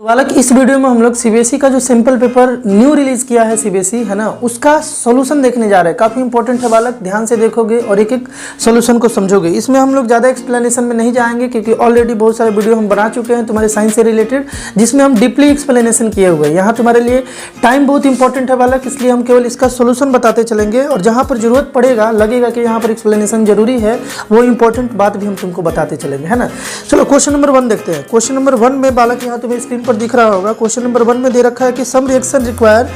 बालक इस वीडियो में हम लोग सीबीएसई का जो सिंपल पेपर न्यू रिलीज किया है सीबीएसई है ना, उसका सॉल्यूशन देखने जा रहे हैं। काफ़ी इंपॉर्टेंट है बालक, ध्यान से देखोगे और एक एक सॉल्यूशन को समझोगे। इसमें हम लोग ज़्यादा एक्सप्लेनेशन में नहीं जाएंगे क्योंकि ऑलरेडी बहुत सारे वीडियो हम बना चुके हैं तुम्हारे साइंस से रिलेटेड, जिसमें हम डीपली एक्सप्लेनेशन किए हुए हैं। यहाँ तुम्हारे लिए टाइम बहुत इंपॉर्टेंट है बालक, इसलिए हम केवल इसका सोल्यूशन बताते चलेंगे और जहाँ पर जरूरत पड़ेगा, लगेगा कि यहाँ पर एक्सप्लेनेशन जरूरी है, वो इंपॉर्टेंट बात भी हम तुमको बताते चलेंगे, है ना। चलो क्वेश्चन नंबर 1 देखते हैं। क्वेश्चन नंबर 1 में बालक यहाँ तुम्हें स्क्रीन पर दिख रहा होगा। क्वेश्चन नंबर 1 में दे रखा है कि some reaction require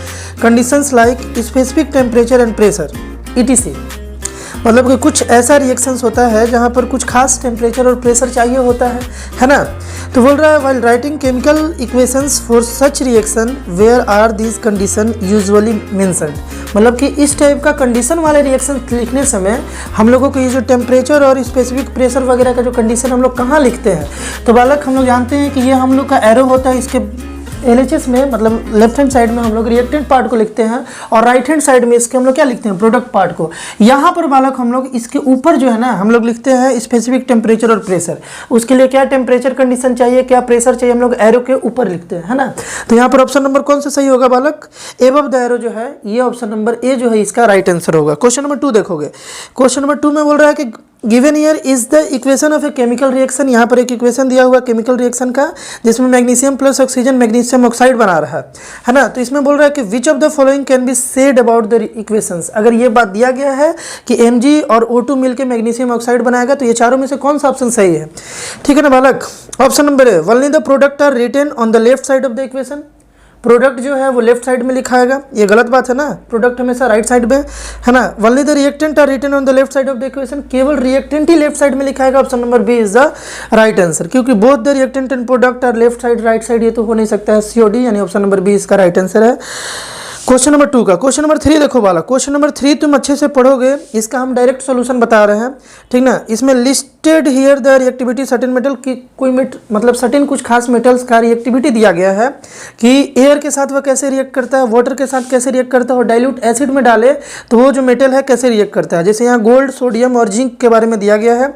conditions like specific temperature and pressure etc. मतलब कि कुछ ऐसा रिएक्शंस होता है जहां पर कुछ खास टेम्परेचर और प्रेशर चाहिए होता है ना। तो बोल रहा है while writing chemical equations for such reaction where are these condition usually mentioned. मतलब कि इस टाइप का कंडीशन वाले रिएक्शन लिखने समय हम लोगों को ये जो टेम्परेचर और स्पेसिफिक प्रेशर वगैरह का जो कंडीशन हम लोग कहाँ लिखते हैं, तो बालक हम लोग जानते हैं कि ये हम लोग का एरो होता है, इसके एलएचएस में मतलब लेफ्ट हैंड साइड में हम लोग रिएक्टेंट पार्ट को लिखते हैं और राइट हैंड साइड में इसके हम लोग क्या लिखते हैं, प्रोडक्ट पार्ट को। यहाँ पर बालक हम लोग इसके ऊपर जो है ना हम लोग लिखते हैं स्पेसिफिक टेम्परेचर और प्रेशर। उसके लिए क्या टेम्परेचर कंडीशन चाहिए, क्या प्रेशर चाहिए, हम लोग एरो के ऊपर लिखते हैं, है ना। तो यहाँ पर ऑप्शन नंबर कौन सा सही होगा बालक, एबव द एरो जो है, ये ऑप्शन नंबर ए जो है इसका राइट आंसर होगा। क्वेश्चन नंबर 2 देखोगे। क्वेश्चन नंबर 2 में बोल रहा है कि given year is the equation of a chemical reaction. यहाँ पर एक इक्वेशन दिया हुआ केमिकल रिएक्शन का जिसमें magnesium plus oxygen magnesium oxide बना रहा है ना। तो इसमें बोल रहा है कि which of the following can be said about the equations. अगर ये बात दिया गया है कि Mg और O2 मिलकर मैग्नीशियम ऑक्साइड बनाएगा तो ये चारों में से कौन सा ऑप्शन सही है, ठीक है ना बालक। Option number A, only the product are written on the left side of the equation. Product जो है वो लेफ्ट साइड में लिखा आएगा, ये गलत बात है ना, प्रोडक्ट हमेशा राइट साइड में है ना। Only the reactant are written on the left side of the equation, केवल रिएक्टेंट ही लेफ्ट साइड में लिखा आएगा। Option number B is the right answer, क्योंकि both the reactant and product are left side right side, ये तो हो नहीं सकता है, सीओडी, यानी ऑप्शन नंबर बी इसका राइट आंसर है। क्वेश्चन नंबर 2 का। क्वेश्चन नंबर 3 देखो बालक। क्वेश्चन नंबर 3 तुम अच्छे से पढ़ोगे, इसका हम डायरेक्ट सॉल्यूशन बता रहे हैं, ठीक ना। इसमें listed here the reactivity certain metal की कोई मतलब सर्टेन कुछ खास मेटल्स का रिएक्टिविटी दिया गया है कि एयर के साथ वह कैसे रिएक्ट करता है, वाटर के साथ कैसे रिएक्ट करता है और डाइल्यूट एसिड में डाले तो वो जो मेटल है कैसे रिएक्ट करता है। जैसे यहाँ गोल्ड, सोडियम और जिंक के बारे में दिया गया है,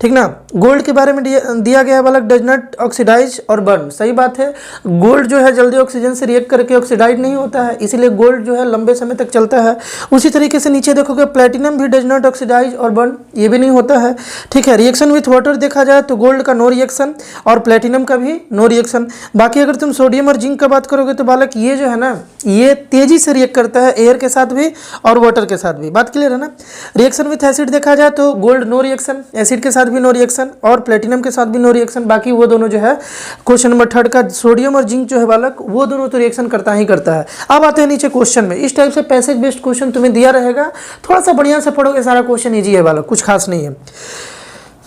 ठीक ना। गोल्ड के बारे में दिया गया है बालक, डज नॉट ऑक्सीडाइज और बर्न। सही बात है, गोल्ड जो है जल्दी ऑक्सीजन से रिएक्ट करके ऑक्सीडाइज नहीं होता है, इसीलिए गोल्ड जो है लंबे समय तक चलता है। उसी तरीके से नीचे देखोगे प्लैटिनम भी डज नॉट ऑक्सीडाइज और बर्न, ये भी नहीं होता है, ठीक है। रिएक्शन विथ वाटर देखा जाए तो गोल्ड का नो रिएक्शन और प्लैटिनम का भी नो रिएक्शन। बाकी अगर तुम सोडियम और जिंक का बात करोगे तो बालक ये जो है ना, ये तेजी से रिएक्ट करता है एयर के साथ भी और वाटर के साथ भी। बात क्लियर है ना। रिएक्शन विथ एसिड देखा जाए तो गोल्ड नो रिएक्शन, एसिड के साथ भी नो रिएक्शन और प्लैटिनम के साथ भी नो रिएक्शन। बाकी वो दोनों जो है क्वेश्चन नंबर 3 का सोडियम और जिंक जो है बालक, वो दोनों तो रिएक्शन करता ही करता है। अब आते हैं नीचे क्वेश्चन में। इस टाइप से पैसेज बेस्ड क्वेश्चन तुम्हें दिया रहेगा, थोड़ा सा बढ़िया से पढ़ोगे, सारा क्वेश्चन इजी है बालक, कुछ खास नहीं है।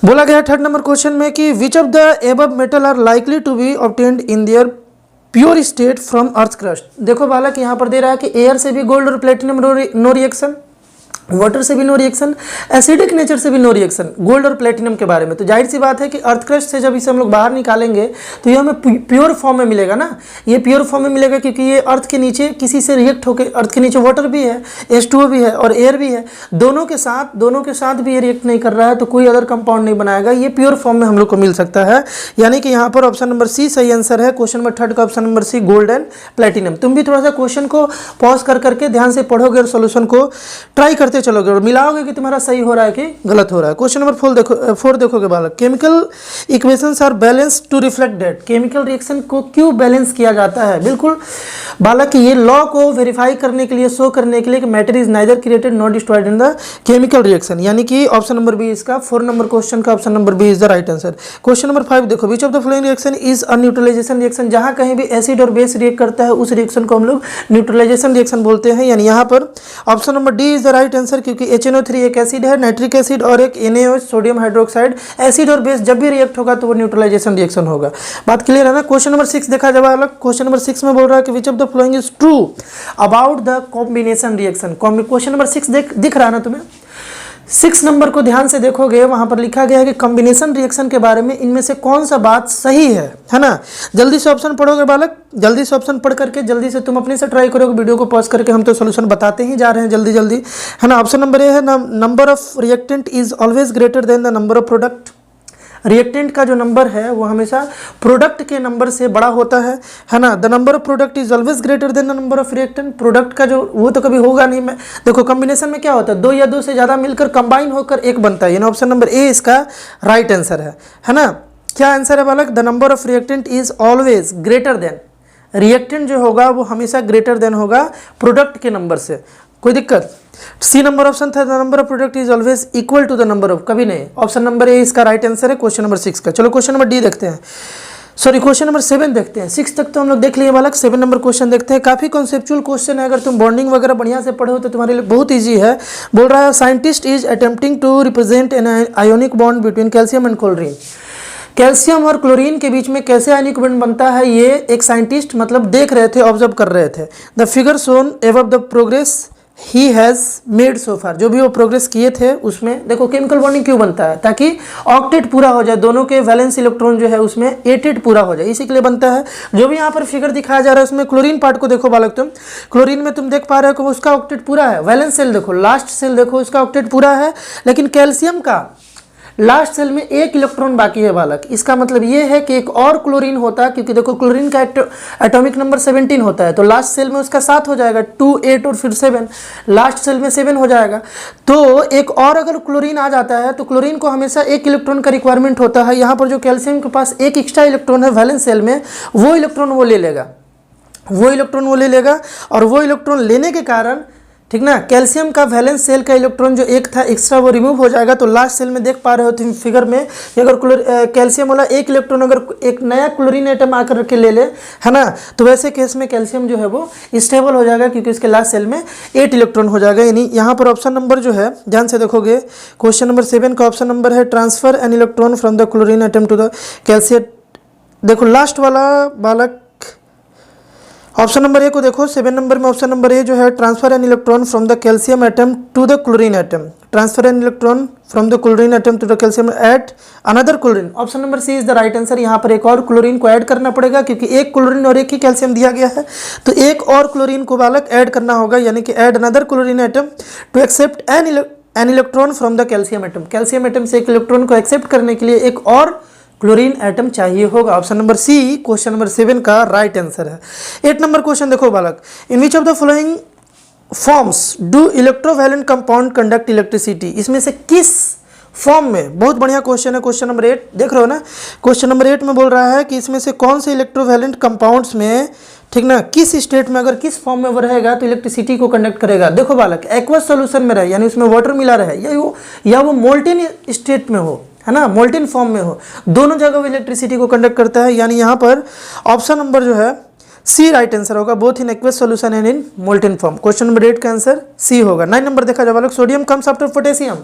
बोला गया 3rd नंबर क्वेश्चन में कि which of the above metal are likely to be obtained in their pure state from earth crust. देखो बालक यहाँ पर दे रहा है कि एयर से भी गोल्ड और प्लेटिनम नो रिएक्शन, वाटर से भी नो रिएक्शन, एसिडिक नेचर से भी नो रिएक्शन, गोल्ड और प्लेटिनम के बारे में। तो जाहिर सी बात है कि अर्थ क्रस्ट से जब इसे हम लोग बाहर निकालेंगे तो ये हमें प्योर फॉर्म में मिलेगा ना। ये प्योर फॉर्म में मिलेगा क्योंकि ये अर्थ के नीचे किसी से रिएक्ट होकर, अर्थ के नीचे वाटर भी है, H2O भी है और एयर भी है, दोनों के साथ भी ये रिएक्ट नहीं कर रहा है, तो कोई अदर कंपाउंड नहीं बनाएगा, ये प्योर फॉर्म में हम लोग को मिल सकता है। यानी कि यहाँ पर ऑप्शन नंबर सी सही आंसर है। क्वेश्चन नंबर 3 का option number C, gold and platinum. तुम भी थोड़ा सा क्वेश्चन को पॉज करके ध्यान से पढ़ोगे और सोल्यूशन को ट्राई करते चलोगे और मिलाओगे कि तुम्हारा सही हो रहा है कि गलत हो रहा है। क्वेश्चन नंबर 4 देखोगे बालक। Chemical equations are balance to reflect that. Chemical reaction को क्यों बैलेंस किया जाता है? बिल्कुल बालक, ये लॉ को वेरीफाई करने के लिए, शो करने के लिए कि matter is neither created not destroyed in the chemical reaction. यानी कि ऑप्शन नंबर बी इसका 4 नंबर क्वेश्चन का option number B is the right answer. Question number 5 देखो। Which of the following reaction is a neutralization reaction. जहां कहीं भी acid और base react करता है उस रिएक्शन को हम लोग न्यूट्रलाइजेशन रिएक्शन बोलते हैं। यानी यहाँ पर option number D is the right answer, क्योंकि HNO3 एक एसिड है, नाइट्रिक एसिड और एक NaOH सोडियम हाइड्रोक्साइड। एसिड और बेस जब भी रिएक्ट होगा तो वो न्यूट्रलाइजेशन रिएक्शन होगा। बात क्लियर है ना। क्वेश्चन नंबर 6 देखा जाए अलग। क्वेश्चन नंबर 6 में बोल रहा है कि which of the following is true about the combination reaction. Question number 6 दिख रहा है ना तुम्हें। 6 नंबर को ध्यान से देखोगे, वहां पर लिखा गया है कि कॉम्बिनेशन रिएक्शन के बारे में इनमें से कौन सा बात सही है ना। जल्दी से ऑप्शन पढ़ोगे बालक, जल्दी से ऑप्शन पढ़ करके जल्दी से तुम अपने से ट्राई करोगे। वीडियो को पॉज करके हम तो सॉल्यूशन बताते ही जा रहे हैं जल्दी है ना। ऑप्शन नंबर ए है, number of reactant is always greater then the number of product. Reactant का जो नंबर है वो हमेशा प्रोडक्ट के नंबर से बड़ा होता है ना। The number of product is always greater then the number of reactant. Product का जो वो तो कभी होगा नहीं। मैं देखो कॉम्बिनेशन में क्या होता है, 2 या 2 से ज़्यादा मिलकर कंबाइन होकर एक बनता है, यानी ऑप्शन नंबर ए इसका राइट आंसर है ना। क्या आंसर है बालक, the number of reactant is always greater than. Reactant जो होगा वो हमेशा ग्रेटर देन होगा प्रोडक्ट के नंबर से। कोई दिक्कत? सी नंबर ऑप्शन था, the number of product is always equal to the number of, कभी नहीं। ऑप्शन नंबर ए इसका राइट आंसर है क्वेश्चन नंबर 6 का। चलो क्वेश्चन नंबर डी देखते हैं, सॉरी क्वेश्चन नंबर 7 देखते हैं। 6 तक तो हम लोग देख लिए बालक, 7 नंबर क्वेश्चन देखते हैं। काफी कॉन्सेप्चुअल क्वेश्चन है, अगर तुम बॉन्डिंग वगैरह बढ़िया से पढ़े हो तो तुम्हारे लिए बहुत ईजी है। बोल रहा है scientist is attempting to represent an ionic bond between calcium and chlorine. Calcium और क्लोरीन के बीच में कैसे आयनिक बॉन्ड बनता है, ये एक साइंटिस्ट मतलब देख रहे थे, ऑब्जर्व कर रहे थे। The figure shown above the progress he has made so far, जो भी वो प्रोग्रेस किए थे उसमें देखो केमिकल बॉन्डिंग क्यों बनता है, ताकि ऑक्टेट पूरा हो जाए, दोनों के वैलेंस इलेक्ट्रॉन जो है उसमें 8 पूरा हो जाए, इसी के लिए बनता है। जो भी यहाँ पर फिगर दिखाया जा रहा है उसमें क्लोरीन पार्ट को देखो बालक, तुम क्लोरीन में तुम देख पा रहे हो कि उसका ऑक्टेट पूरा है। वैलेंस सेल देखो, लास्ट सेल देखो, उसका ऑक्टेट पूरा है, लेकिन कैल्शियम का लास्ट सेल में 1 इलेक्ट्रॉन बाकी है बालक। इसका मतलब ये है कि एक और क्लोरीन होता है, क्योंकि देखो क्लोरीन का एटॉमिक नंबर 17 होता है, तो लास्ट सेल में उसका 7 हो जाएगा, 2, 8 और फिर 7, लास्ट सेल में 7 हो जाएगा। तो एक और अगर क्लोरीन आ जाता है तो क्लोरीन को हमेशा 1 इलेक्ट्रॉन का रिक्वायरमेंट होता है। यहाँ पर जो कैल्शियम के पास 1 एक्स्ट्रा इलेक्ट्रॉन है वैलेंस सेल में, वो इलेक्ट्रॉन वो ले लेगा, और वो इलेक्ट्रॉन लेने के कारण, ठीक ना, कैल्शियम का वैलेंस सेल का इलेक्ट्रॉन जो 1 था एक्स्ट्रा वो रिमूव हो जाएगा। तो लास्ट सेल में देख पा रहे हो तुम फिगर में कि अगर कैल्शियम वाला 1 इलेक्ट्रॉन अगर एक नया क्लोरीन एटम आकर के ले ले, है ना, तो वैसे केस में कैल्शियम जो है वो स्टेबल हो जाएगा, क्योंकि इसके लास्ट सेल में 8 इलेक्ट्रॉन हो जाएगा। यानी यहाँ पर ऑप्शन नंबर जो है ध्यान से देखोगे, क्वेश्चन नंबर 7 का ऑप्शन नंबर है transfer an electron from the chlorine atom to the calcium. देखो लास्ट वाला बालक ऑप्शन नंबर ए को देखो, 7 नंबर में ऑप्शन नंबर ए जो है transfer an electron from the calcium atom to the chlorine atom, transfer an electron from the chlorine atom to the calcium at another chlorine. Option number C is the right answer. यहाँ पर एक और chlorine को add करना पड़ेगा, क्योंकि 1 chlorine और 1 ही calcium दिया गया है, तो 1 और क्लोरीन को बालक ऐड करना होगा, यानी कि add another chlorine atom to accept an electron from the calcium atom. Calcium atom से 1 इलेक्ट्रॉन को एक्सेप्ट करने के लिए एक और क्लोरीन एटम चाहिए होगा। Option number C question number 7 का राइट आंसर है। 8 नंबर क्वेश्चन देखो बालक, in which of the following forms do electrovalent compound conduct electricity. इसमें से किस फॉर्म में, बहुत बढ़िया क्वेश्चन है, क्वेश्चन नंबर 8 देख रहे हो ना। क्वेश्चन नंबर 8 में बोल रहा है कि इसमें से कौन से इलेक्ट्रोवैलेंट कंपाउंड्स में, ठीक ना, किस स्टेट में, अगर किस फॉर्म में वो रहेगा तो इलेक्ट्रिसिटी को कंडक्ट करेगा। देखो बालक, एक्वस सॉल्यूशन में रहे, यानी उसमें वाटर मिला रहे, या वो मोल्टेन स्टेट में हो, है ना, मोल्टेन फॉर्म में हो, दोनों जगह वो इलेक्ट्रिसिटी को कंडक्ट करता है। यानी यहाँ पर ऑप्शन नंबर जो है सी राइट आंसर होगा, both in aqueous solution and in molten form. Question number 8 का आंसर सी होगा। 9 नंबर देखा जाए बालक, सोडियम कम्स आफ्टर पोटेशियम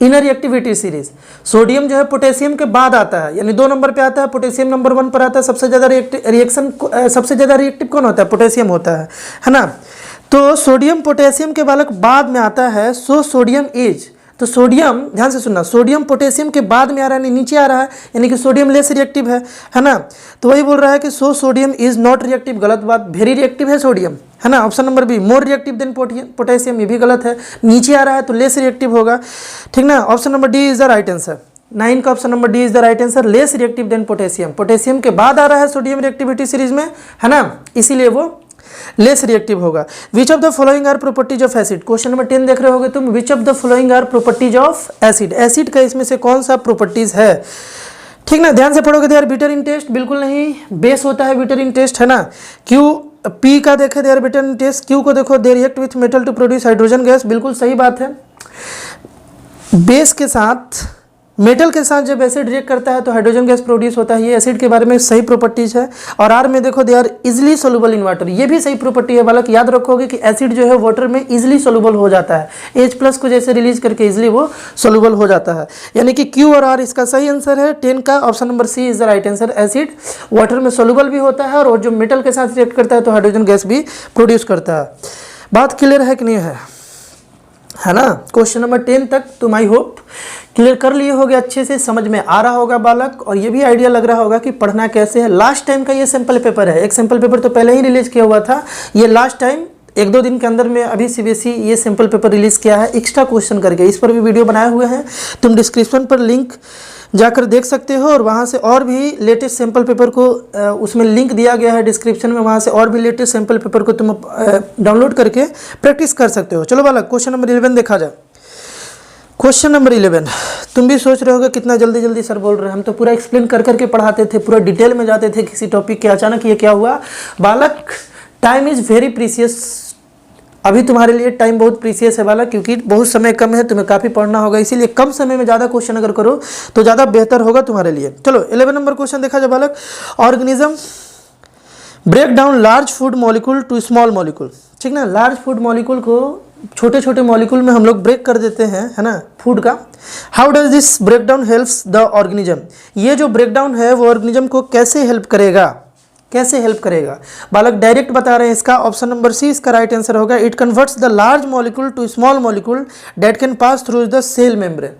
इन रिएक्टिविटी सीरीज। सोडियम जो है पोटेशियम के बाद आता है, यानी 2 नंबर पे आता है, पोटेशियम नंबर 1 पर आता है। सबसे ज़्यादा सबसे ज़्यादा रिएक्टिव कौन होता है, पोटेशियम होता है ना। तो सोडियम पोटेशियम के बालक बाद में आता है, सो सोडियम इज, तो सोडियम ध्यान से सुनना, सोडियम पोटेशियम के बाद में आ रहा है, नीचे आ रहा है, यानी कि सोडियम लेस रिएक्टिव है ना। तो वही बोल रहा है कि so sodium is not reactive, गलत बात, वेरी रिएक्टिव है सोडियम, है ना। Option number be more reactive than potassium, ये भी गलत है, नीचे आ रहा है तो लेस रिएक्टिव होगा, ठीक ना। Option number D is the right answer. 9 का option number D is the right answer, less reactive than potassium. Potassium के बाद आ रहा है सोडियम रिएक्टिविटी सीरीज में, है ना, इसीलिए वो लेस रिएक्टिव होगा। Which of the following are properties of acid. Question number 10 देख रहे होगे तुम, which of the following are properties of acid. Acid का इसमें से कौन सा प्रॉपर्टीज है, ठीक ना, ध्यान से पढ़ोगे। यार बिटर इन टेस्ट, बिल्कुल नहीं, बेस होता है बिटर इन टेस्ट, है ना। क्यू पी का देखे they're bitter in taste, Q को देखो they react with metal to produce hydrogen gas, बिल्कुल सही बात है। बेस के साथ, मेटल के साथ जब एसिड रिएक्ट करता है तो हाइड्रोजन गैस प्रोड्यूस होता है, ये एसिड के बारे में सही प्रॉपर्टीज है। और आर में देखो they are easily soluble in water, ये भी सही प्रॉपर्टी है बालक, याद रखोगे कि एसिड जो है वाटर में इजिली सोलुबल हो जाता है, H+ को जैसे रिलीज करके इजिली वो सोलुबल हो जाता है, यानी कि क्यू और आर इसका सही आंसर है। 10 का option number C is the right answer. Acid water में सोलुबल भी होता है और जो मेटल के साथ रिएक्ट करता है तो हाइड्रोजन गैस भी प्रोड्यूस करता है। बात क्लियर है कि नहीं है ना। क्वेश्चन नंबर 10 तक तुम आई होप क्लियर कर लिए होगे, अच्छे से समझ में आ रहा होगा बालक, और ये भी आइडिया लग रहा होगा कि पढ़ना कैसे है। लास्ट टाइम का ये सैंपल पेपर है, एक सैंपल पेपर तो पहले ही रिलीज किया हुआ था, ये लास्ट टाइम 1-2 दिन के अंदर में अभी सीबीएसई ये सैंपल पेपर रिलीज किया है एक्स्ट्रा क्वेश्चन करके, इस पर भी वीडियो बनाए हुए हैं, तुम डिस्क्रिप्शन पर लिंक जाकर देख सकते हो। और वहाँ से और भी लेटेस्ट सैम्पल पेपर को उसमें लिंक दिया गया है डिस्क्रिप्शन में, वहाँ से और भी लेटेस्ट सैम्पल पेपर को तुम डाउनलोड करके प्रैक्टिस कर सकते हो। चलो बालक क्वेश्चन नंबर 11 देखा जाए। क्वेश्चन नंबर 11, तुम भी सोच रहे होगे कितना जल्दी जल्दी सर बोल रहे हैं, हम तो पूरा एक्सप्लेन कर करके पढ़ाते थे, पूरा डिटेल में जाते थे किसी टॉपिक के, अचानक ये क्या हुआ। बालक टाइम इज़ वेरी प्रीसियस, अभी तुम्हारे लिए टाइम बहुत प्रीसियस है बालक, क्योंकि बहुत समय कम है, तुम्हें काफ़ी पढ़ना होगा, इसीलिए कम समय में ज़्यादा क्वेश्चन अगर करो तो ज़्यादा बेहतर होगा तुम्हारे लिए। चलो 11 नंबर क्वेश्चन देखा जाए बालक। Organism break down large food molecule to small molecule, ठीक ना। लार्ज फूड मॉलिक्यूल को छोटे छोटे मॉलिक्यूल में हम लोग ब्रेक कर देते हैं, है ना, फूड का। How does this break down helps the organism, ये जो ब्रेक डाउन है वो ऑर्गेनिज्म को कैसे हेल्प करेगा, कैसे हेल्प करेगा बालक, डायरेक्ट बता रहे हैं इसका। ऑप्शन नंबर सी इसका राइट आंसर होगा। It converts the large molecule to small molecule that can pass through the cell membrane.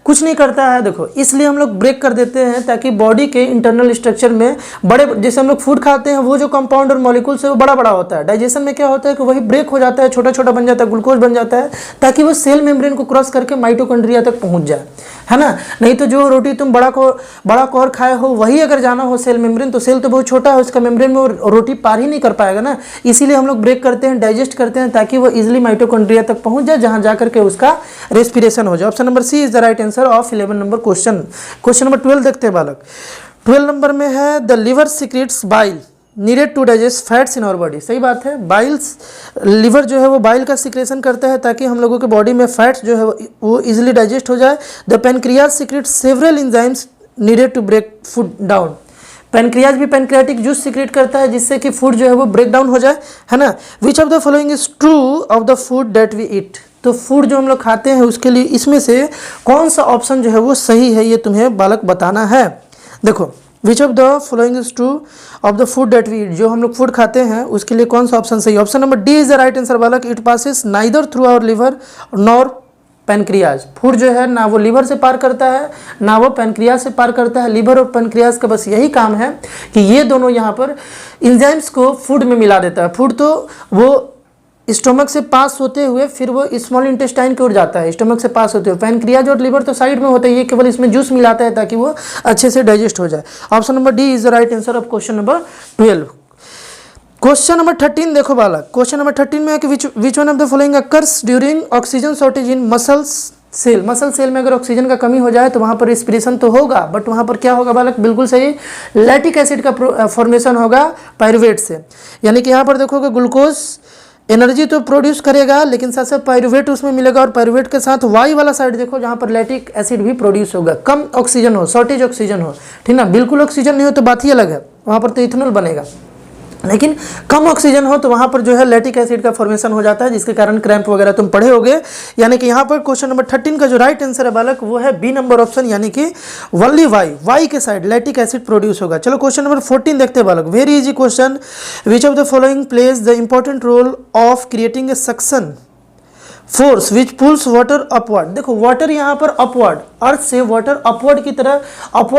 कुछ नहीं करता है देखो, इसलिए हम लोग ब्रेक कर देते हैं ताकि बॉडी के इंटरनल स्ट्रक्चर में बड़े, जैसे हम लोग फूड खाते हैं वो जो कंपाउंड और मॉलिक्यूल्स है वो बड़ा बड़ा होता है, डाइजेशन में क्या होता है कि वही ब्रेक हो जाता है, छोटा छोटा बन जाता है, ग्लूकोज बन जाता है, ताकि वो सेल मेम्ब्रेन को क्रॉस करके माइटोकॉन्ड्रिया तक पहुंच जाए, है ना। नहीं तो जो रोटी तुम बड़ा कौर खाए हो वही अगर जाना हो सेल मेम्ब्रेन, तो सेल तो बहुत छोटा है, उसका मेम्ब्रेन में रोटी पार ही नहीं कर पाएगा ना। इसीलिए हम लोग ब्रेक करते हैं, डाइजेस्ट करते हैं, ताकि वो इजिली माइटोकॉन्ड्रिया तक पहुंच जाए, जहां जाकर के उसका रेस्पिरेशन हो जाए। Option number C is the right answer of 11 number question. Question number 12 देखते हैं बालक। 12 नंबर में है the liver secretes bile needed to digest fats in our body. सही बात है, बाइल्स, लिवर जो है वो बाइल का सिक्रेशन करता है ताकि हम लोगों के बॉडी में फैट्स जो है वो इजिली डाइजेस्ट हो जाए। The pancreas secretes several enzymes needed to break food down. Pancreas भी पैनक्रियाटिक जूस सीक्रेट करता है जिससे कि फूड जो है वो ब्रेक डाउन हो जाए, है ना। Which of the following is true of the food that we eat. तो फूड जो हम लोग खाते हैं उसके लिए इसमें से कौन सा ऑप्शन जो है वो सही है, ये तुम्हें बालक बताना है। देखो, which of the following is true of the food that we eat, जो हम लोग फूड खाते हैं उसके लिए कौन सा ऑप्शन सही है। Option number D is the right answer बालक। It passes neither through our liver nor pancreas. Food जो है ना वो लिवर से पार करता है ना वो पैनक्रियाज से पार करता है। लिवर और पैनक्रियाज का बस यही काम है कि ये दोनों यहाँ पर एंजाइम्स को फूड में मिला देता है। फूड तो वो स्टोमक से पास होते हुए फिर वो स्मॉल इंटेस्टाइन की ओर जाता है, स्टोमक से पास होते हुए। पैनक्रियाज और लिवर तो साइड में होता है, ये केवल इसमें जूस मिलाता है ताकि वो अच्छे से डाइजेस्ट हो जाए। Option number D is the right answer of question number 12। Question number 13 देखो बालक। क्वेश्चन नंबर 13 में है कि which one of the following occurs during oxygen shortage in muscles cell. Muscle cell में अगर ऑक्सीजन का कमी हो जाए तो वहाँ पर रिस्पिरेशन तो होगा, बट वहाँ पर क्या होगा बालक, बिल्कुल सही, लैक्टिक एसिड का फॉर्मेशन होगा पायरुवेट से। यानी कि यहाँ पर देखोगे ग्लूकोज एनर्जी तो प्रोड्यूस करेगा लेकिन साथ साथ पायरुवेट उसमें मिलेगा, और पायरुवेट के साथ वाई वाला साइड देखो जहाँ पर लैक्टिक एसिड भी प्रोड्यूस होगा। कम ऑक्सीजन हो, शॉर्टेज ऑक्सीजन हो, ठीक ना, बिल्कुल ऑक्सीजन नहीं हो तो बात ही अलग है, वहाँ पर तो इथेनॉल बनेगा। लेकिन कम ऑक्सीजन हो तो वहाँ पर जो है लैक्टिक एसिड का फॉर्मेशन हो जाता है, जिसके कारण क्रैम्प वगैरह तुम पढ़े होगे। यानी कि यहाँ पर क्वेश्चन नंबर 13 का जो राइट आंसर है बालक वो है बी नंबर ऑप्शन, यानी कि वनली वाई के साइड लैक्टिक एसिड प्रोड्यूस होगा। चलो क्वेश्चन नंबर 14 देखते हैं बालक। Very easy question. Which of the following plays the important role of creating a suction force which pulls water upward. देखो water यहाँ पर अपवर्ड, अर्थ से वाटर अपवर्ड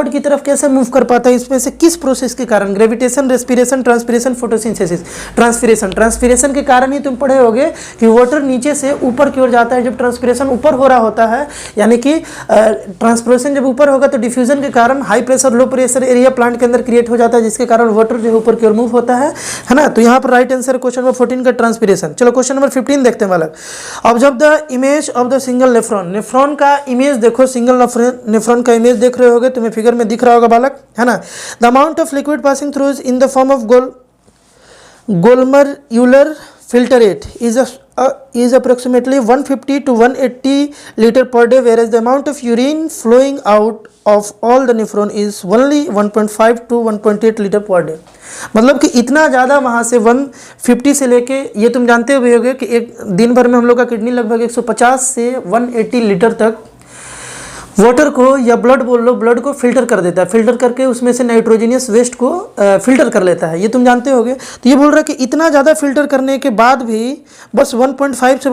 की तरफ कैसे मूव कर पाता है, इसमें से किस प्रोसेस के कारण, gravitation, respiration, transpiration, photosynthesis. Transpiration के कारण ही तुम पढ़े होगे कि वाटर नीचे से ऊपर की ओर जाता है जब ट्रांसपिरेशन ऊपर हो रहा होता है। यानी कि ट्रांसपिरेशन जब ऊपर होगा तो डिफ्यूजन के कारण high pressure low pressure area plant के अंदर क्रिएट हो जाता है, जिसके कारण वाटर जो है ऊपर की ओर मूव होता है ना। तो यहाँ पर राइट आंसर क्वेश्चन नंबर 14 का ट्रांसपिरेशन। चलो क्वेश्चन नंबर 15 देखते हैं बालक। Observe the image of the single nephron. Nephron का इमेज देखो, सिंगल नेफ्रॉन का इमेज देख रहे होगे, तुम्हें फिगर में दिख रहा होगा बालक, है ना। The amount of liquid passing through in the form of glomerular filtrate is approximately 150 to 180 liter per day, whereas the amount of urine flowing out of all the nephron is only 1.5 to 1.8 liter per day। मतलब कि इतना ज़्यादा वहाँ से 150 से लेके, ये तुम जानते हुए होगे कि एक दिन भर में हम लोग का किडनी लगभग 150 से 180 लीटर तक वाटर को या ब्लड बोल लो, ब्लड को फिल्टर कर देता है, फिल्टर करके उसमें से नाइट्रोजनियस वेस्ट को फिल्टर कर लेता है, ये तुम जानते होगे। तो ये बोल रहा है कि इतना ज़्यादा फिल्टर करने के बाद भी बस 1.5 से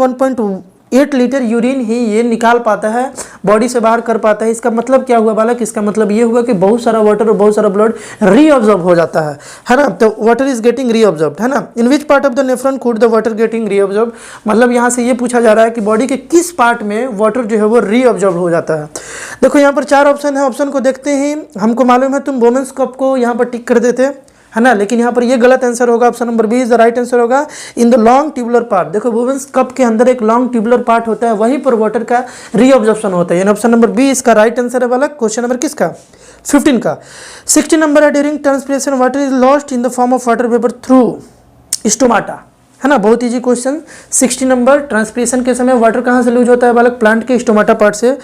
8 लीटर यूरिन ही ये निकाल पाता है, बॉडी से बाहर कर पाता है। इसका मतलब क्या हुआ बालक? इसका मतलब ये हुआ कि बहुत सारा वाटर और बहुत सारा ब्लड रीअब्जॉर्ब हो जाता है ना। तो वाटर इज गेटिंग रीअब्जॉर्ब्ड, है ना। In which part of the nephron could the water getting reabsorb, मतलब यहाँ से ये पूछा जा रहा है कि बॉडी के किस पार्ट में वाटर जो है वो रीअब्जॉर्ब हो जाता है। देखो यहाँ पर 4 ऑप्शन है, ऑप्शन को देखते ही हमको मालूम है तुम बोमेंस कप को यहाँ पर टिक कर देते, है ना, लेकिन यहाँ पर ये गलत आंसर होगा। Option number B is the right answer होगा। In the long tubular part, देखो वुमेन्स कप के अंदर एक लॉन्ग ट्यूबुलर पार्ट होता है, वहीं पर वाटर का रीअब्जॉर्प्शन होता है, यानी ऑप्शन नंबर बी इसका राइट आंसर है बालक। क्वेश्चन नंबर किसका? 15 का। 16 नंबर है, during transpiration water is lost in the form of water vapour through stomata, है ना, बहुत ईजी क्वेश्चन। 16 नंबर, ट्रांसपिरेशन के समय वाटर कहाँ से लूज होता है बालक? प्लांट के स्टोमाटा पार्ट से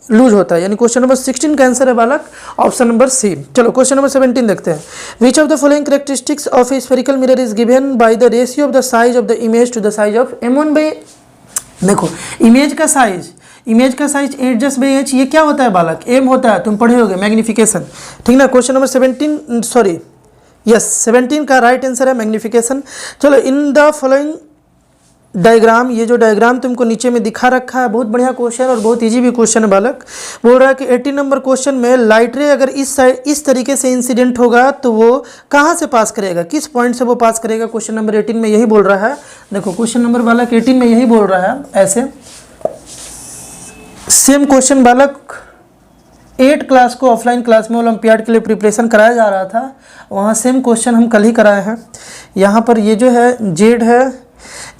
लूज होता है, यानी क्वेश्चन नंबर 16 का आंसर है बालक ऑप्शन नंबर सी। चलो क्वेश्चन नंबर 17 देखते हैं। Which of the following characteristics of a spherical mirror is given by the ratio of the size of the image to the size of m1 by, देखो image का size (8:h), ये क्या होता है बालक? m होता है, तुम पढ़े होगे मैग्निफिकेशन, ठीक ना। क्वेश्चन नंबर 17 का राइट आंसर है मैग्निफिकेशन। चलो इन द फॉलोइंग डायग्राम, ये जो डायग्राम तुमको नीचे में दिखा रखा है, बहुत बढ़िया क्वेश्चन और बहुत इजी भी क्वेश्चन है बालक। बोल रहा है कि 18 नंबर क्वेश्चन में लाइट रे अगर इस साइड इस तरीके से इंसिडेंट होगा तो वो कहाँ से पास करेगा, किस पॉइंट से वो पास करेगा? क्वेश्चन नंबर 18 में यही बोल रहा है। देखो क्वेश्चन नंबर बालक 18 में यही बोल रहा है। ऐसे सेम क्वेश्चन बालक 8 क्लास को ऑफलाइन क्लास में ओलंपियाड के लिए प्रिपरेशन कराया जा रहा था, वहाँ सेम क्वेश्चन हम कल ही कराए हैं। यहाँ पर ये जो है जेड है,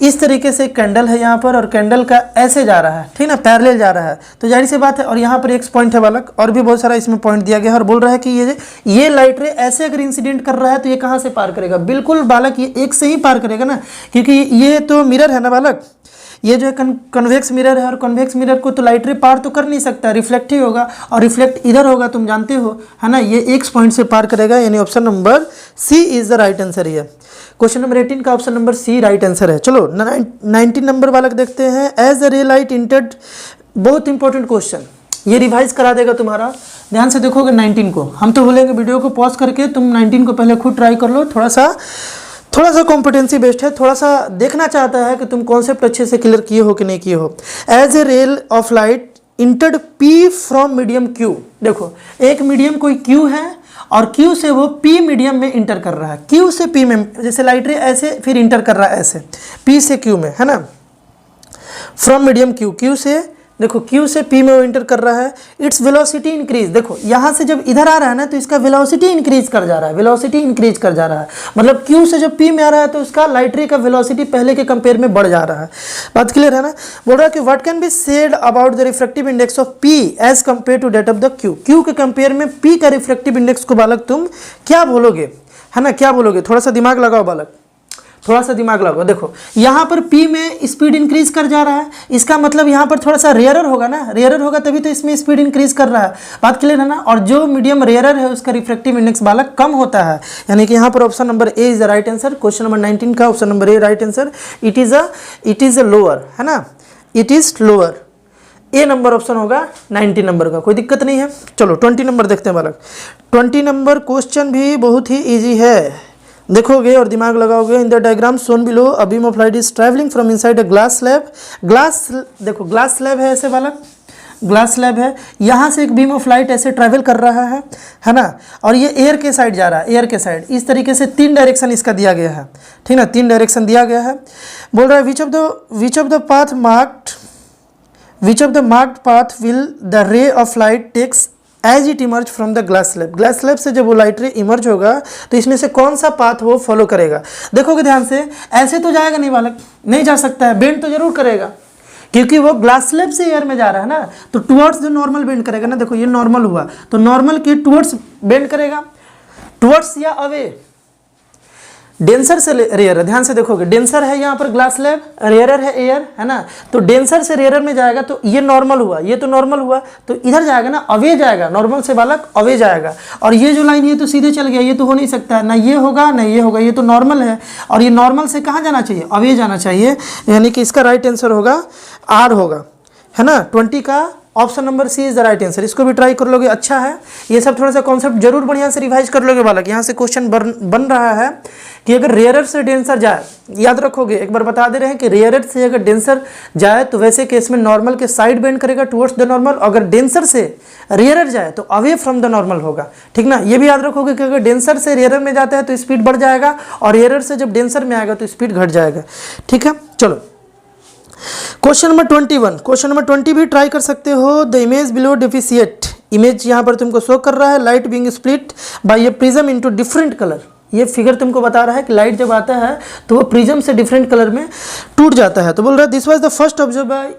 इस तरीके से कैंडल है यहाँ पर, और कैंडल का ऐसे जा रहा है, ठीक ना, पैरेलल जा रहा है, तो जाहिर सी बात है। और यहाँ पर एक पॉइंट है बालक, और भी बहुत सारा इसमें पॉइंट दिया गया है, और बोल रहा है कि ये लाइट रे ऐसे अगर इंसिडेंट कर रहा है तो ये कहाँ से पार करेगा? बिल्कुल बालक ये एक से ही पार करेगा ना, क्योंकि ये तो मिरर है ना बालक, ये जो है कन्वेक्स मिरर है, और कन्वेक्स मिरर को तो लाइट रे पार तो कर नहीं सकता, रिफ्लेक्ट ही होगा, और रिफ्लेक्ट इधर होगा, तुम जानते हो, है ना। ये एक पॉइंट से पार करेगा, यानी option number C is the right answer है। क्वेश्चन नंबर 18 का option number C right answer है। चलो 19 नंबर बालक देखते हैं। As the ray light entered, बहुत इंपॉर्टेंट क्वेश्चन, ये रिवाइज करा देगा तुम्हारा, ध्यान से देखोगे 19 को। हम तो बोलेंगे वीडियो को पॉज करके तुम 19 को पहले खुद ट्राई कर लो, थोड़ा सा कॉम्पिटेंसी बेस्ड है, थोड़ा सा देखना चाहता है कि तुम कॉन्सेप्ट अच्छे से क्लियर किए हो कि नहीं किए हो। As a ray of light entered P from medium Q, देखो एक मीडियम कोई Q है और Q से वो P मीडियम में इंटर कर रहा है, Q से P में, जैसे लाइट रे ऐसे फिर इंटर कर रहा है ऐसे P से Q में, है ना, फ्रॉम मीडियम Q से, देखो Q से P में वो इंटर कर रहा है। इट्स वेलोसिटी इंक्रीज, देखो यहाँ से जब इधर आ रहा है ना तो इसका वेलोसिटी इंक्रीज कर जा रहा है, मतलब Q से जब P में आ रहा है तो उसका लाइट रे का वेलोसिटी पहले के कंपेयर में बढ़ जा रहा है। बात क्लियर है ना। बोल रहा है कि what can be said about the refractive index of P as compare to that of the Q के कंपेयर में P का रिफ्रैक्टिव इंडेक्स को बालक तुम क्या बोलोगे, है ना, क्या बोलोगे? थोड़ा सा दिमाग लगाओ बालक, थोड़ा सा दिमाग लगाओ। देखो यहाँ पर P में स्पीड इंक्रीज कर जा रहा है, इसका मतलब यहाँ पर थोड़ा सा रेयरर होगा ना, रेयरर होगा तभी तो इसमें स्पीड इंक्रीज कर रहा है। बात क्लियर है ना। और जो मीडियम रेयरर है उसका रिफ्रैक्टिव इंडेक्स बालक कम होता है, यानी कि यहाँ पर option number A is the right answer. Question number 19 का option number A right answer. It is a lower, है ना, it is lower, A number option होगा 19 नंबर का, कोई दिक्कत नहीं है। चलो 20 नंबर देखते हैं बालक। 20 नंबर क्वेश्चन भी बहुत ही ईजी है, देखोगे और दिमाग लगाओगे। In the diagram shown below a beam of light is travelling from inside a glass slab. देखो ग्लास स्लैब है ऐसे बालक, ग्लास स्लैब है, यहाँ से एक बीम ऑफ लाइट ऐसे ट्रैवल कर रहा है ना, और ये एयर के साइड जा रहा है, एयर के साइड, इस तरीके से 3 डायरेक्शन इसका दिया गया है, ठीक ना, 3 डायरेक्शन दिया गया है। बोल रहा है which of the marked path will the ray of light takes as it emerge from the glass slab. Glass slab से जब वो लाइट रे इमर्ज होगा तो इसमें से कौन सा पाथ वो फॉलो करेगा? देखोगे ध्यान से, ऐसे तो जाएगा नहीं बालक, नहीं जा सकता है, बेंड तो जरूर करेगा, क्योंकि वो ग्लास स्लैब से एयर में जा रहा है ना, तो टुवर्ड्स जो नॉर्मल बेंड करेगा ना। देखो ये नॉर्मल हुआ तो नॉर्मल के टुवर्ड्स बेंड करेगा, टुवर्ड्स या अवे। डेंसर से रेयर है, ध्यान से देखोगे, डेंसर है यहाँ पर ग्लास स्लैब, रेयरर है एयर, है ना, तो डेंसर से रेयरर में जाएगा तो ये नॉर्मल हुआ, ये तो नॉर्मल हुआ, तो इधर जाएगा ना, अवे जाएगा, नॉर्मल से बालक अवे जाएगा। और ये जो लाइन ये तो सीधे चल गया, ये तो हो नहीं सकता है, ना ये होगा ना ये होगा, ये तो नॉर्मल है, और ये नॉर्मल से कहाँ जाना चाहिए? अवे जाना चाहिए, यानी कि इसका राइट आंसर होगा आर होगा, है ना। 20 का option number C is the right answer. इसको भी ट्राई कर लोगे, अच्छा है, ये सब थोड़ा सा कॉन्सेप्ट जरूर बढ़िया से रिवाइज कर लोगे बालक। यहाँ से क्वेश्चन बन रहा है कि अगर रेयरर से डेंसर जाए, याद रखोगे, एक बार बता दे रहे हैं कि रेयरर से अगर डेंसर जाए तो वैसे केस में नॉर्मल के साइड बेंड करेगा टुवर्ड्स द नॉर्मल, अगर डेंसर से रेयरर जाए तो अवे फ्रॉम द नॉर्मल होगा। ठीक ना, ये भी याद रखोगे कि अगर डेंसर से रेयरर में जाता है तो स्पीड बढ़ जाएगा और रेयरर से जब डेंसर में आएगा तो स्पीड घट जाएगा। ठीक है, चलो क्वेश्चन नंबर 21, क्वेश्चन नंबर 20 भी ट्राई कर सकते हो। The image below deficit, image यहाँ पर तुमको शो कर रहा है लाइट बीइंग स्प्लिट बाय ए प्रिज्म इनटू डिफरेंट कलर। ये फिगर तुमको बता रहा है कि लाइट जब आता है तो वो प्रिज्म से डिफरेंट कलर में टूट जाता है। तो बोल रहा है this was the first observe by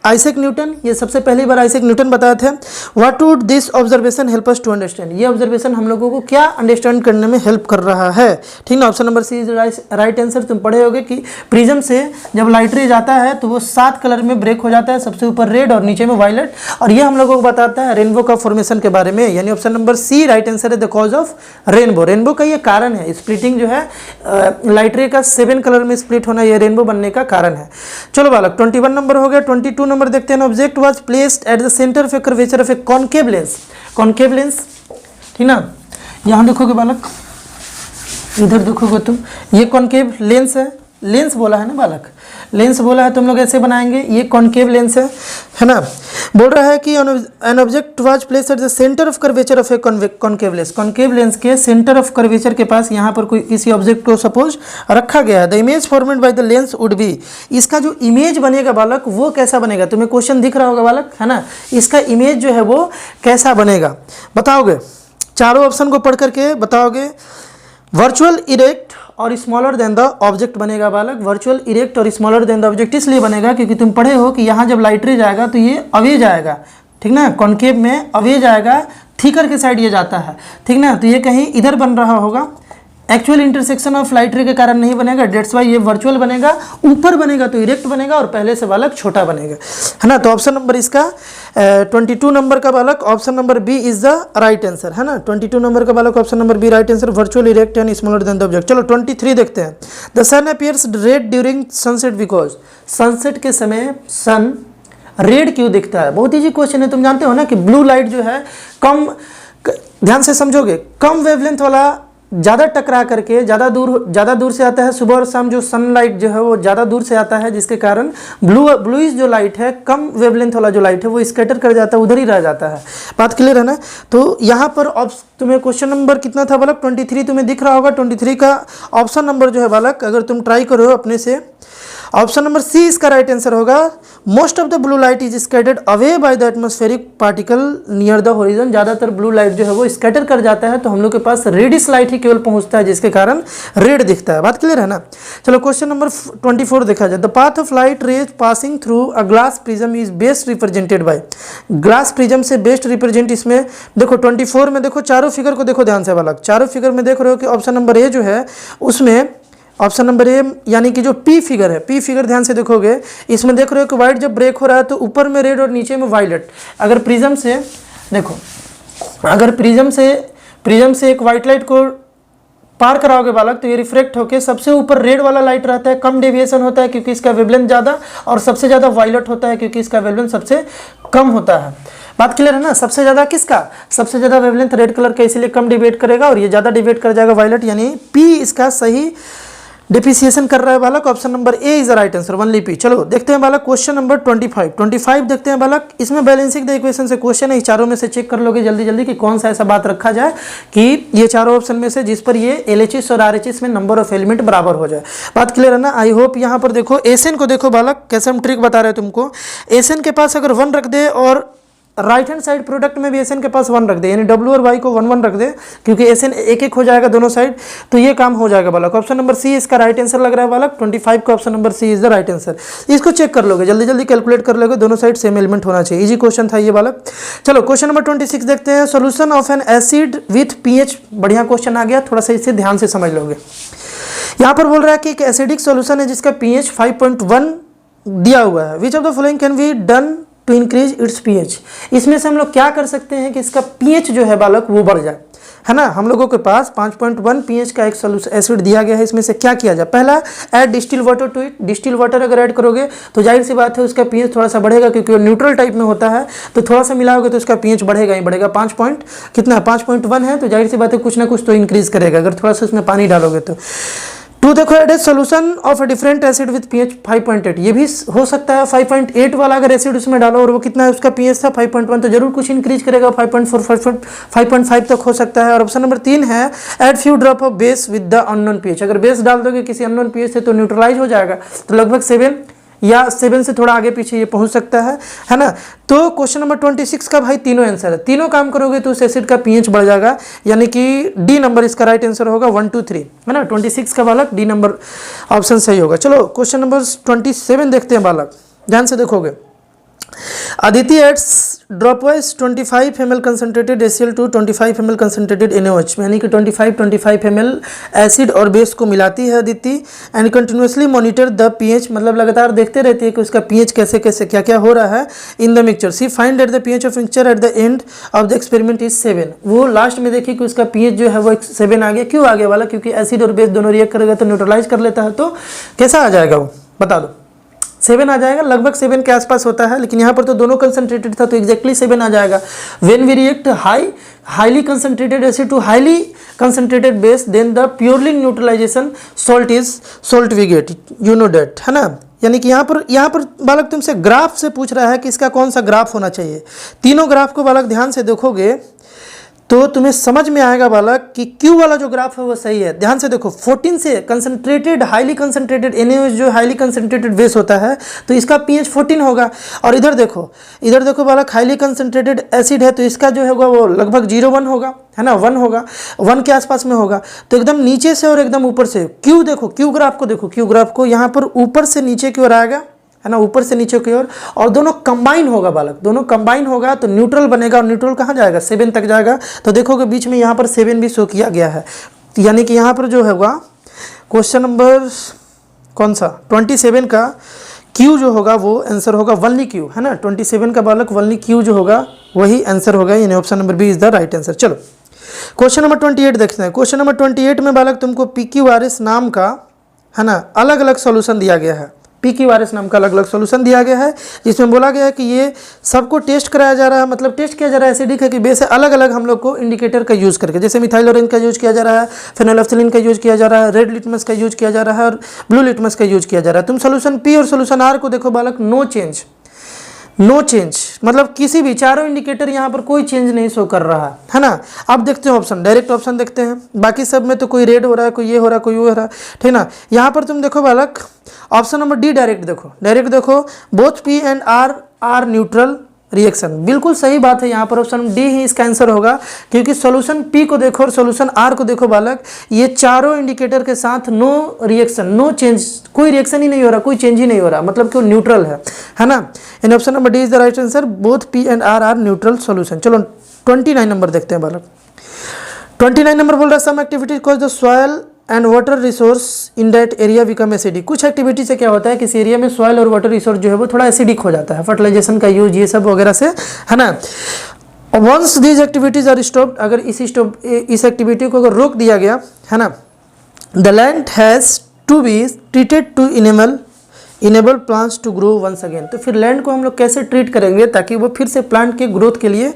Isaac Newton, ये सबसे पहली बार आइजैक न्यूटन बताए थे। What would this observation help us to understand, ये ऑब्जर्वेशन हम लोगों को क्या अंडरस्टैंड करने में हेल्प कर रहा है। ठीक ना, option number C is right answer. तुम पढ़े होगे कि प्रिज्म से जब लाइट रे जाता है तो वो 7 कलर में ब्रेक हो जाता है, सबसे ऊपर रेड और नीचे में वायलेट, और ये हम लोगों को बताता है रेनबो का फॉर्मेशन के बारे में। यानी option number C right answer है the cause of rainbow. Rainbow का ये कारण है, स्प्लिटिंग जो है लाइट रे का 7 कलर में स्प्लिट होना, ये रेनबो बनने का कारण है। चलो बालक 21 नंबर हो गया। 22 नंबर देखते हैं। Object was placed at the center of a curvature of a concave lens, concave lens, ठीक ना, यहां देखोगे बालक, इधर देखोगे तुम, ये कॉन्केव लेंस है, लेंस बोला है ना बालक, लेंस बोला है, तुम लोग ऐसे बनाएंगे, ये कॉन्केव लेंस है ना। बोल रहा है कि an object was placed at the centre of curvature of a concave lens, concave lens के सेंटर ऑफ कर्वेचर के पास यहाँ पर कोई किसी ऑब्जेक्ट को सपोज रखा गया है। The image formed by the lens would be, इसका जो इमेज बनेगा बालक वो कैसा बनेगा, तुम्हें क्वेश्चन दिख रहा होगा बालक, है ना, इसका इमेज जो है वो कैसा बनेगा बताओगे, चारों ऑप्शन को पढ़ करके बताओगे। वर्चुअल इरेक्ट और स्मॉलर देन द ऑब्जेक्ट बनेगा बालक। वर्चुअल इरेक्ट और स्मॉलर देन द ऑब्जेक्ट इसलिए बनेगा क्योंकि तुम पढ़े हो कि यहाँ जब लाइट रे जाएगा तो ये अवे जाएगा, ठीक ना, कॉन्केव में अवे जाएगा, थिकर के साइड ये जाता है, ठीक ना, तो ये कहीं इधर बन रहा होगा। एक्चुअल इंटरसेक्शन ऑफ लाइट रे के कारण नहीं बनेगा, डेट्स वाई ये वर्चुअल बनेगा। ऊपर बनेगा तो इरेक्ट बनेगा और पहले से बालक छोटा बनेगा, है ना। तो ऑप्शन नंबर इसका 22 नंबर का बालक option number B is the right answer, है ना। 22 नंबर का बालक option number B right answer, virtual erect and smaller than the object. चलो 23 देखते हैं। The sun appears red during sunset because, sunset के समय सन रेड क्यों दिखता है। बहुत ईजी क्वेश्चन है, तुम जानते हो ना कि ब्लू लाइट जो है कम, ध्यान से समझोगे, कम वेवलेंथ वाला ज़्यादा टकरा करके ज़्यादा दूर से आता है। सुबह और शाम जो सनलाइट जो है वो ज़्यादा दूर से आता है, जिसके कारण ब्लूइश जो लाइट है, कम वेवलेंथ वाला जो लाइट है वो स्कैटर कर जाता है, उधर ही रह जाता है। बात क्लियर है ना। तो यहाँ पर तुम्हें क्वेश्चन नंबर कितना था बालक, 23 तुम्हें दिख रहा होगा। 23 का ऑप्शन नंबर जो है बालक, अगर तुम ट्राई करो अपने से, ऑप्शन नंबर सी इसका राइट आंसर होगा। Most of the blue light is scattered away by the atmospheric particle near the horizon. ज़्यादातर ब्लू लाइट जो है वो स्कैटर कर जाता है, तो हम लोग के पास रेडिश लाइट ही केवल पहुंचता है, जिसके कारण रेड दिखता है। बात क्लियर है ना। चलो क्वेश्चन नंबर 24 देखा जाए। The path of light rays passing through a glass prism is best represented by, glass prism से बेस्ट रिप्रेजेंट, इसमें देखो 24 में देखो, चारों फिगर को देखो ध्यान से बालक, चारों फिगर में देख रहे हो कि ऑप्शन नंबर ए जो है उसमें, ऑप्शन नंबर ए यानी कि जो पी फिगर है, पी फिगर ध्यान से देखोगे, इसमें देख रहे हो कि वाइट जब ब्रेक हो रहा है तो ऊपर में रेड और नीचे में वायलेट। अगर प्रिज्म से देखो, अगर प्रिज्म से एक वाइट लाइट को पार कराओगे बालक तो ये रिफ्रेक्ट होकर सबसे ऊपर रेड वाला लाइट रहता है, कम डेविएशन होता है क्योंकि इसका वेवलेंथ ज़्यादा, और सबसे ज़्यादा वायलेट होता है क्योंकि इसका वेवलेंथ सबसे कम होता है। बात क्लियर है ना। सबसे ज़्यादा किसका, सबसे ज़्यादा वेवलेंथ रेड कलर का, इसीलिए कम डिवेट करेगा और ये ज़्यादा डिवेट कर जाएगा वायलेट, यानी पी इसका सही डिफिशिएशन कर रहा है बालक। Option number A is the right answer, only P. चलो देखते हैं बालक क्वेश्चन नंबर 25 देखते हैं बालक। इसमें बैलेंसिंग द इक्वेशन से क्वेश्चन है, चारों में से चेक कर लोगे जल्दी जल्दी कि कौन सा ऐसा बात रखा जाए कि ये चारों ऑप्शन में से जिस पर ये LHS और RHS में नंबर ऑफ एलिमेंट बराबर हो जाए। बात क्लियर है ना। आई होप यहाँ पर देखो एसएन को देखो बालक, कैसे हम ट्रिक बता रहे हैं तुमको। एसएन के पास अगर 1 रख दे और राइट हैंड साइड प्रोडक्ट में भी एसएन के पास 1 रख दे, यानी W और Y को 1 1 रख दे, क्योंकि एसएन एक एक हो जाएगा दोनों साइड, तो ये काम हो जाएगा बालक। ऑप्शन नंबर सी इसका राइट आंसर लग रहा है बालक। 25 का option number C is the right answer. इसको चेक कर लोगे, जल्दी जल्दी कैलकुलेट कर लोगे, दोनों साइड सेम एलिमेंट होना चाहिए। इजी क्वेश्चन था ये बालक। चलो क्वेश्चन नंबर 26 देखते हैं। Solution of N acid with pH, बढ़िया क्वेश्चन आ गया, थोड़ा सा इसे ध्यान से समझ लोगे। यहाँ पर बोल रहा है कि एक एसिडिक सोल्यूशन है जिसका pH 5.1 दिया हुआ है। Which of the following can be done to increase its pH। इसमें से हम लोग क्या कर सकते हैं कि इसका pH जो है बालक वो बढ़ जाए। है ना। हम लोगों के पास 5.1 pH का एक सोल्यूशन एसिड दिया गया है, इसमें से क्या किया जाए। पहला, add distill water to it. Distill water अगर ऐड करोगे तो जाहिर सी बात है उसका pH थोड़ा सा बढ़ेगा, क्योंकि वो न्यूट्रल टाइप में होता है, तो थोड़ा सा मिलाओगे तो उसका pH बढ़ेगा ही बढ़ेगा। 5.1 है, तो जाहिर सी बात है कुछ ना कुछ तो इंक्रीज करेगा अगर थोड़ा सा उसमें पानी डालोगे तो। टू देखो, add a solution of a different acid with pH 5.8। ये भी हो सकता है 5.8 वाला अगर एसिड उसमें डालो और वो कितना है उसका pH था 5.1, तो जरूर कुछ इंक्रीज करेगा, 5.4 5.5 तक हो सकता है। और ऑप्शन नंबर 3 है, add few drop of base with the unknown pH। अगर बेस डाल दोगे किसी अननोन pH से तो न्यूट्रलाइज हो जाएगा, तो लगभग 7 या 7 से थोड़ा आगे पीछे ये पहुंच सकता है ना। तो क्वेश्चन नंबर 26 का भाई तीनों आंसर है, तीनों काम करोगे तो उस एसिड का pH बढ़ जाएगा, यानी कि डी नंबर इसका राइट आंसर होगा 1 2 3, है ना। 26 का बालक डी नंबर ऑप्शन सही होगा। चलो क्वेश्चन नंबर 27 देखते हैं बालक, ध्यान से देखोगे। Aditi adds dropwise 25 ml concentrated HCl to 25 ml concentrated NaOH, यानी कि 25 ml एसिड और बेस को मिलाती है Aditi, and continuously monitor the pH, मतलब लगातार देखते रहती है कि उसका pH कैसे कैसे क्या क्या हो रहा है in the mixture. See find at the pH of mixture at the end of the experiment is 7। वो लास्ट में देखिए कि उसका pH जो है वो 7 आ गया। क्यों आ गया वाला? क्योंकि एसिड और बेस दोनों रिएक्ट करेगा तो न्यूट्रलाइज कर लेता है, तो कैसा आ जाएगा वो बता दो। 7 आ जाएगा, लगभग 7 के आसपास होता है, लेकिन यहाँ पर तो दोनों कंसंट्रेटेड था तो एग्जैक्टली 7 आ जाएगा। When we react highly concentrated acid to highly concentrated base, then the purely neutralization salt we get, you know that, है ना। यानी कि यहाँ पर बालक तुमसे ग्राफ से पूछ रहा है कि इसका कौन सा ग्राफ होना चाहिए। तीनों ग्राफ को बालक ध्यान से देखोगे तो तुम्हें समझ में आएगा बालक कि क्यू वाला जो ग्राफ है वो सही है। ध्यान से देखो, 14 से कंसंट्रेटेड हाईली कंसंट्रेटेड NaOH जो हाईली कंसंट्रेटेड बेस होता है तो इसका pH 14 होगा। और इधर देखो बालक, हाईली कंसंट्रेटेड एसिड है तो इसका जो होगा वो लगभग 0.1 होगा, है ना, 1 होगा, 1 के आसपास में होगा। तो एकदम नीचे से और एकदम ऊपर से क्यू देखो, क्यू ग्राफ को यहाँ पर ऊपर से नीचे की ओर आएगा, है ना, ऊपर से नीचे की ओर, और दोनों कंबाइन होगा बालक, दोनों कंबाइन होगा तो न्यूट्रल बनेगा। और न्यूट्रल कहाँ जाएगा? 7 तक जाएगा। तो देखोगे बीच में यहाँ पर 7 भी शो किया गया है, यानी कि यहाँ पर जो होगा क्वेश्चन नंबर कौन सा 27 का क्यू जो होगा वो आंसर होगा वनली क्यू, है ना। 27 का बालक वनली क्यू जो होगा वही आंसर होगा, यानी option number B is the right answer. चलो क्वेश्चन नंबर 28 देखते हैं। क्वेश्चन नंबर 28 में बालक तुमको PQRS नाम का, है ना, अलग अलग सॉल्यूशन दिया गया है। PQRS नाम का अलग अलग सॉल्यूशन दिया गया है, जिसमें बोला गया है कि ये सबको टेस्ट कराया जा रहा है, मतलब टेस्ट किया जा रहा है एसिडिक है कि बेस है, अलग अलग हम लोग को इंडिकेटर का यूज़ करके, जैसे मिथाइल ऑरेंज का यूज़ किया जा रहा है, फेनोल्फथलीन का यूज़ किया जा रहा है, रेड लिटमस का यूज़ किया जा रहा है और ब्लू लिटमस का यूज़ किया जा रहा है। तुम सोल्यूशन P और सोल्यूशन R को देखो बालक, नो चेंज, मतलब किसी भी चारों इंडिकेटर यहाँ पर कोई चेंज नहीं शो कर रहा है ना। अब देखते हैं ऑप्शन, डायरेक्ट ऑप्शन देखते हैं। बाकी सब में तो कोई रेड हो रहा है, कोई ये हो रहा है, कोई वो हो रहा है, ठीक ना। यहाँ पर तुम देखो बालक ऑप्शन नंबर डी डायरेक्ट देखो, both P and R are neutral reaction, बिल्कुल सही बात है। यहाँ पर ऑप्शन डी ही इसका आंसर होगा, क्योंकि सॉल्यूशन P को देखो और सॉल्यूशन R को देखो बालक, ये चारों इंडिकेटर के साथ नो रिएक्शन, नो चेंज, कोई रिएक्शन ही नहीं हो रहा, कोई चेंज ही नहीं हो रहा, मतलब कि वो न्यूट्रल है ना। In option number D is the right answer, both P and R are neutral solution. चलो 29 नंबर देखते हैं बालक। 29 नंबर बोल रहा है some activities cause the soil and water resource in that area become acidic. कुछ एक्टिविटी से क्या होता है, किसी एरिया में सॉइल और वाटर रिसोर्स जो है वो थोड़ा एसिडिक हो जाता है, फर्टिलाइजेशन का यूज ये सब वगैरह से, है ना। Once these activities are stopped, अगर इस एक्टिविटी को अगर रोक दिया गया, है ना, the land has to be treated to enable plants to grow once again. तो फिर लैंड को हम लोग कैसे ट्रीट करेंगे ताकि वो फिर से प्लांट के ग्रोथ के लिए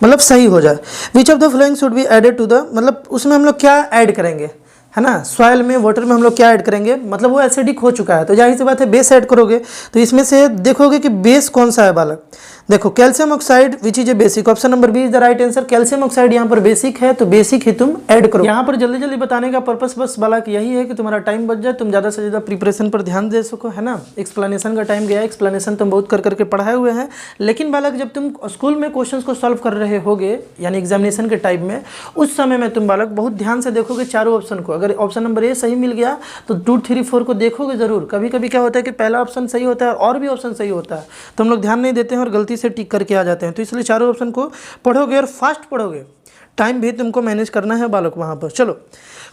मतलब सही हो जाए। Which of the following should be added to the, मतलब उसमें हम लोग क्या ऐड करेंगे, है ना, सॉइल में वाटर में हम लोग क्या ऐड करेंगे, मतलब वो एसिडिक हो चुका है तो जाहिर सी बात है बेस ऐड करोगे। तो इसमें से देखोगे कि बेस कौन सा है बालक, देखो calcium oxide which is a basic, option number B is the right answer. Calcium oxide यहाँ पर बेसिक है तो बेसिक ही तुम ऐड करो। यहाँ पर जल्दी जल्दी बताने का पर्पस बस बालक यही है कि तुम्हारा टाइम बच जाए, तुम ज़्यादा से ज़्यादा प्रिपरेशन पर ध्यान दे सको, है ना। एक्सप्लेनेशन का टाइम गया, एक्सप्लेनेशन तुम बहुत कर करके पढ़ाए हुए हैं, लेकिन बालक जब तुम स्कूल में क्वेश्चन को सॉल्व कर रहे होगे यानी एग्जामिनेशन के टाइम में, उस समय में तुम बालक बहुत ध्यान से देखोगे चारों ऑप्शन को। अगर ऑप्शन नंबर ए सही मिल गया तो 2, 3, 4 को देखोगे जरूर। कभी कभी क्या होता है कि पहला ऑप्शन सही होता है और भी ऑप्शन सही होता है, तो हम लोग ध्यान नहीं देते हैं और गलती से टिक करके आ जाते हैं। तो इसलिए चारों ऑप्शन को पढ़ोगे और फास्ट पढ़ोगे, टाइम भी तुमको मैनेज करना है बालक वहाँ पर। चलो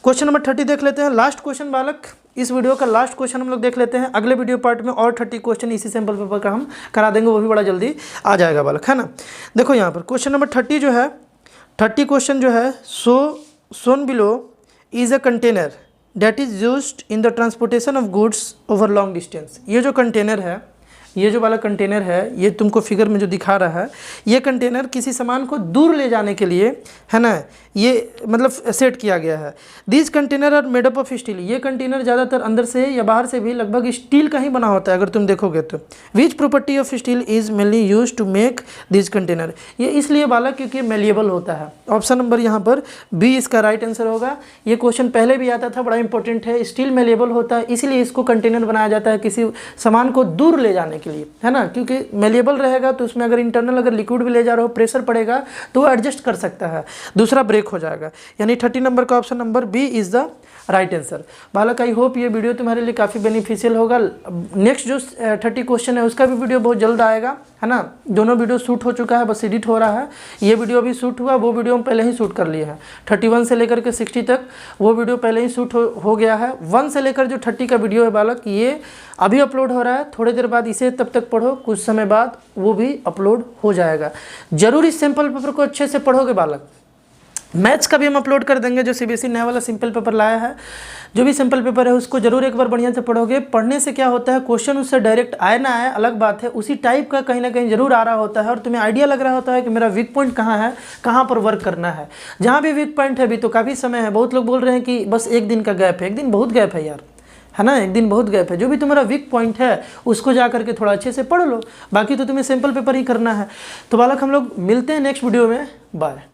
क्वेश्चन नंबर 30 देख लेते हैं, लास्ट क्वेश्चन बालक, इस वीडियो का लास्ट क्वेश्चन हम लोग देख लेते हैं। अगले वीडियो पार्ट में और 30 क्वेश्चन इसी सैम्पल पेपर का हम करा देंगे, वो भी बड़ा जल्दी आ जाएगा बालक, है ना। देखो यहाँ पर क्वेश्चन नंबर 30 जो है, 30 क्वेश्चन जो है, shown below is a container that is used in the transportation of goods over long distance। ये जो कंटेनर है, ये जो वाला कंटेनर है, ये तुमको फिगर में जो दिखा रहा है, ये कंटेनर किसी सामान को दूर ले जाने के लिए, है ना, ये मतलब सेट किया गया है। This container are made up of steel. ये कंटेनर ज़्यादातर अंदर से या बाहर से भी लगभग स्टील का ही बना होता है अगर तुम देखोगे तो। Which property of steel is mainly use to make this container. ये इसलिए बालक क्योंकि मेलिएबल होता है। ऑप्शन नंबर यहाँ पर बी इसका राइट आंसर होगा। ये क्वेश्चन पहले भी आता था, बड़ा इंपॉर्टेंट है। स्टील मेलिएबल होता है, इसीलिए इसको कंटेनर बनाया जाता है किसी सामान को दूर ले जाने के लिए, है ना, क्योंकि मेलिएबल रहेगा तो उसमें अगर इंटरनल अगर लिक्विड भी ले जा रहे हो, प्रेशर पड़ेगा तो वो एडजस्ट कर सकता है, दूसरा ब्रेक हो जाएगा। यानी 30 नंबर का option number B is the right answer. बालक आई होप ये वीडियो तुम्हारे लिए काफ़ी बेनिफिशियल होगा। नेक्स्ट जो 30 क्वेश्चन है उसका भी वीडियो बहुत जल्द आएगा, है ना। दोनों वीडियो शूट हो चुका है, बस एडिट हो रहा है। ये वीडियो अभी शूट हुआ, वो वीडियो हम पहले ही शूट कर लिए हैं। 31 से लेकर के 60 तक वो वीडियो पहले ही शूट हो गया है। 1 से लेकर जो 30 का वीडियो है बालक, ये अभी अपलोड हो रहा है। थोड़ी देर बाद इसे तब तक पढ़ो, कुछ समय बाद वो भी अपलोड हो जाएगा। जरूर इस सैम्पल पेपर को अच्छे से पढ़ोगे बालक। मैथ्स का भी हम अपलोड कर देंगे, जो सीबीएसई नया वाला सिंपल पेपर लाया है। जो भी सिंपल पेपर है उसको जरूर एक बार बढ़िया से पढ़ोगे। पढ़ने से क्या होता है, क्वेश्चन उससे डायरेक्ट आए ना आए अलग बात है, उसी टाइप का कहीं ना कहीं जरूर आ रहा होता है और तुम्हें आइडिया लग रहा होता है कि मेरा वीक पॉइंट कहाँ है, कहाँ पर वर्क करना है। जहाँ भी वीक पॉइंट है, अभी तो काफ़ी समय है। बहुत लोग बोल रहे हैं कि बस एक दिन का गैप है। एक दिन बहुत गैप है यार, है ना, एक दिन बहुत गैप है। जो भी तुम्हारा वीक पॉइंट है उसको जा करके थोड़ा अच्छे से पढ़ लो, बाकी तो तुम्हें सिंपल पेपर ही करना है। तो बालक हम लोग मिलते हैं नेक्स्ट वीडियो में। बाय।